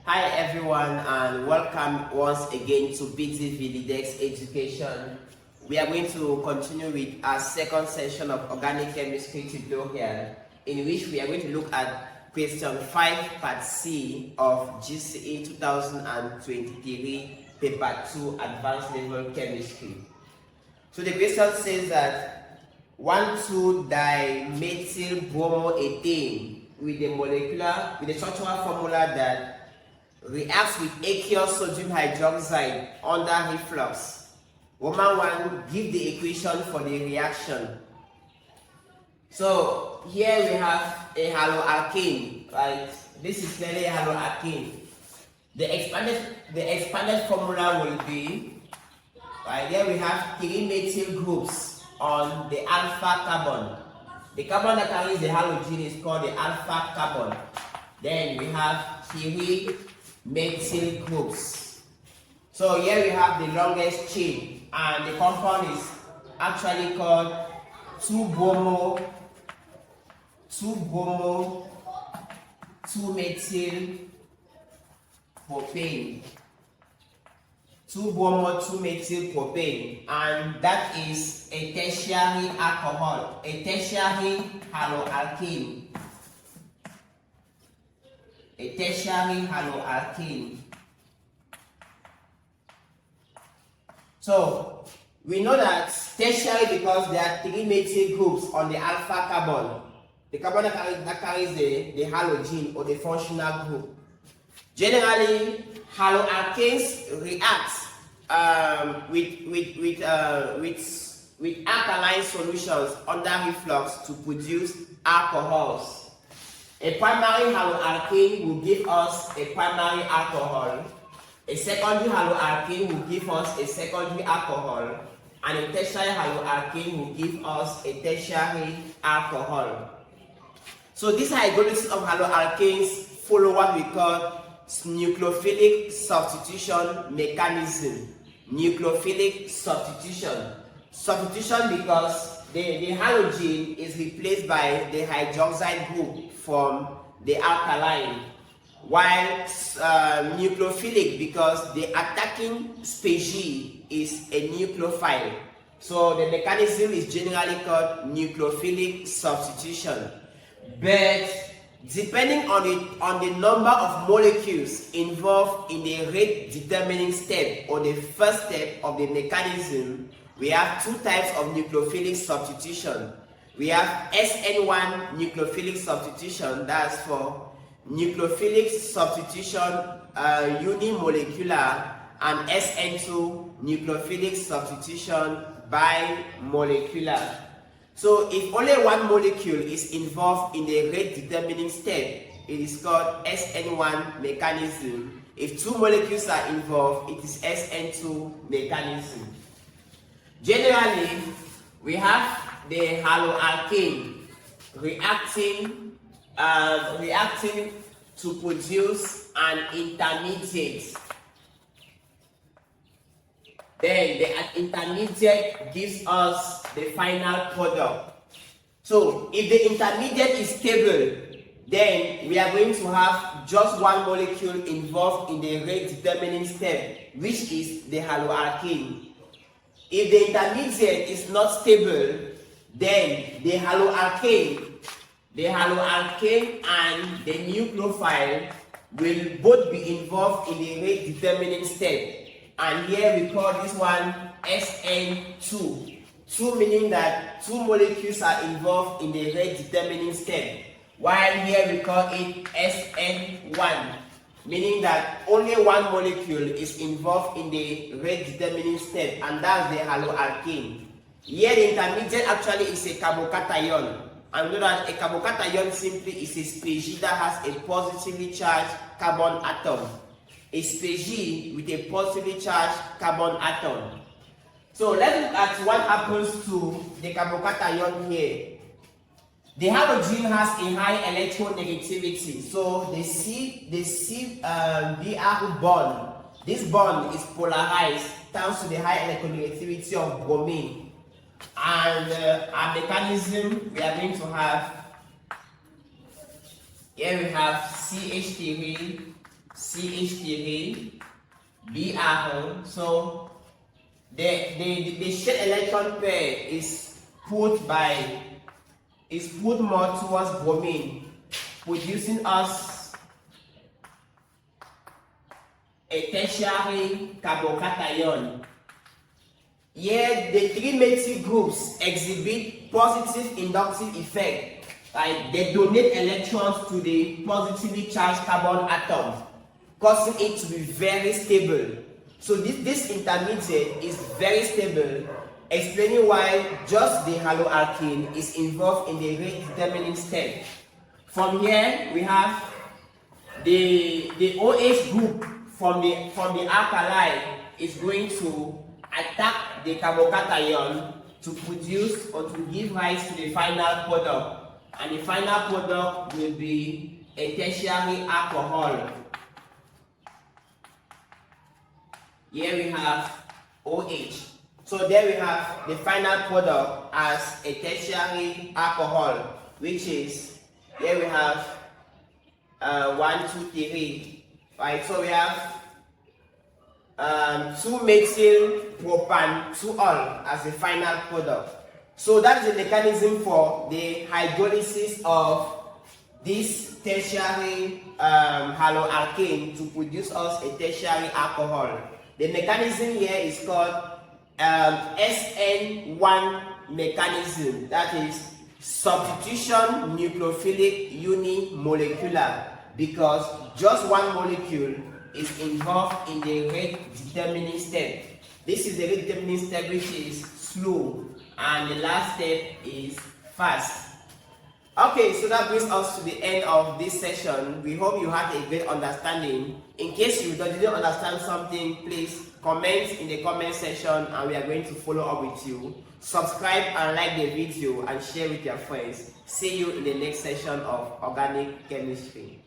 Hi everyone, and welcome once again to BTV Leadex Education. We are going to continue with our second session of organic chemistry tutorial, in which we are going to look at question 5 part C of GCE 2023 paper 2 advanced level chemistry. So the question says that 1,2-dimethylbromoethane with the structural formula that reacts with aqueous sodium hydroxide under reflux. Roman 1, give the equation for the reaction. So here we have a haloalkane, right? This is clearly a haloalkane. The expanded formula will be, right, here we have 3 methyl groups on the alpha carbon. The carbon that carries the halogen is called the alpha carbon. Then we have 3 methyl groups. So here we have the longest chain, and the compound is actually called 2-bromo-2-methyl-propane. 2-bromo-2-methyl-propane, and that is a tertiary alcohol, a tertiary haloalkane. A tertiary haloalkane. So we know that tertiary because there are 3 methyl groups on the alpha carbon, the carbon that carries the halogen or the functional group. Generally, haloalkanes react with alkaline solutions under reflux to produce alcohols. A primary haloalkane will give us a primary alcohol. A secondary haloalkane will give us a secondary alcohol. And a tertiary haloalkane will give us a tertiary alcohol. So this hydrolysis of haloalkanes follow what we call nucleophilic substitution mechanism. Nucleophilic substitution. Substitution because the halogen is replaced by the hydroxide group from the alkaline, while nucleophilic because the attacking species is a nucleophile. So the mechanism is generally called nucleophilic substitution. But depending on the number of molecules involved in the rate determining step or the first step of the mechanism, we have 2 types of nucleophilic substitution. We have SN1 nucleophilic substitution, that's for nucleophilic substitution unimolecular, and SN2 nucleophilic substitution bimolecular. So if only one molecule is involved in the rate determining step, it is called SN1 mechanism. If 2 molecules are involved, it is SN2 mechanism. Generally, we have the haloalkane reacting to produce an intermediate. Then the intermediate gives us the final product. So if the intermediate is stable, then we are going to have just one molecule involved in the rate determining step, which is the haloalkane. If the intermediate is not stable, then the haloalkane and the nucleophile will both be involved in the rate determining step. And here we call this one SN2. 2 meaning that 2 molecules are involved in the rate determining step. While here we call it SN1, meaning that only one molecule is involved in the rate determining step, and that's the haloalkane. Here the intermediate actually is a carbocation. And we know that a carbocation simply is a species that has a positively charged carbon atom. A species with a positively charged carbon atom. So let's look at what happens to the carbocation here. The halogen has a high electronegativity, so the Br bond, this bond is polarized thanks to the high electronegativity of bromine. And our mechanism, we are going to have, here we have CH3 CH3 Br. So the shared electron pair is put more towards bromine, producing us a tertiary carbocation. Here, the three methyl groups exhibit positive inductive effect. Right? They donate electrons to the positively charged carbon atom, causing it to be very stable. So this intermediate is very stable, explaining why just the haloalkene is involved in the rate determining step. From here, we have the OH group from the alkali is going to attack the carbocation to produce or to give rise to the final product, and the final product will be a tertiary alcohol. Here we have OH. So there we have the final product as a tertiary alcohol, which is, here we have 1, 2, 3. Right, so we have 2-methyl propan-2-ol as the final product. So that's the mechanism for the hydrolysis of this tertiary haloalkane to produce us a tertiary alcohol. The mechanism here is called SN1 mechanism, that is substitution nucleophilic unimolecular, because just one molecule is involved in the rate determining step. This is the rate determining step, which is slow, and the last step is fast. Okay, so that brings us to the end of this session. We hope you had a great understanding. In case you didn't understand something, please comment in the comment section and we are going to follow up with you. Subscribe and like the video and share with your friends. See you in the next session of organic chemistry.